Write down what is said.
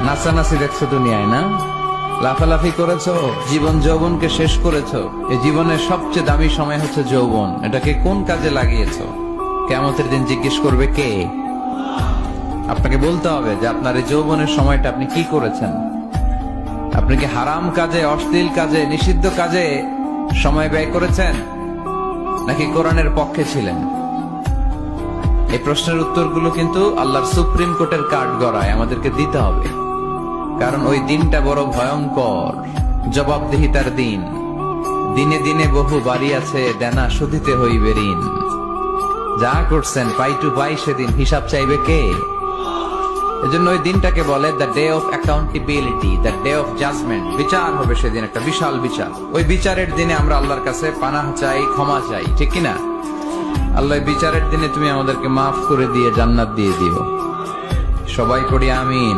নাচানাচি দেখছো দুনিয়ায় না, লাফালাফি করেছো, জীবন যৌবনকে শেষ করেছো। এই জীবনের সবচেয়ে দামি সময় হচ্ছে যৌবন। এটাকে কোন কাজে লাগিয়েছো? কিয়ামতের দিন জিজ্ঞেস করবে কে? আপনাকে বলতে হবে যে আপনার এই যৌবনের সময়টা আপনি কি করেছেন। আপনি কি হারাম কাজে, অশ্লীল কাজে, নিষিদ্ধ কাজে সময় ব্যয় করেছেন, নাকি কোরআনের পক্ষে ছিলেন? এই প্রশ্নের উত্তরগুলো কিন্তু আল্লাহর সুপ্রিম কোর্টের কাঠ গড়ায় আমাদেরকে দিতে হবে, কারণ ওই দিনটা বড় ভয়ঙ্কর, জবাবদিহিতার দিন। দিনে দিনে বহু বাড়ি আছে, দেনা শুধিতে হইবে ঋণ। যা করছেন পাই টু পাই, সেদিন হিসাব চাইবে কে? এজন্য ওই দিনটাকে বলে the day of accountability, the day of judgment. বিচার হবে সেদিন, একটা বিশাল বিচার। ওই বিচারের দিনে আমরা আল্লাহর কাছে পানাহ চাই, ক্ষমা চাই, ঠিক কিনা? আল্লাহ বিচারের দিনে তুমি আমাদেরকে মাফ করে দিয়ে জান্নাত দিয়ে দিও। সবাই পড়ি আমিন।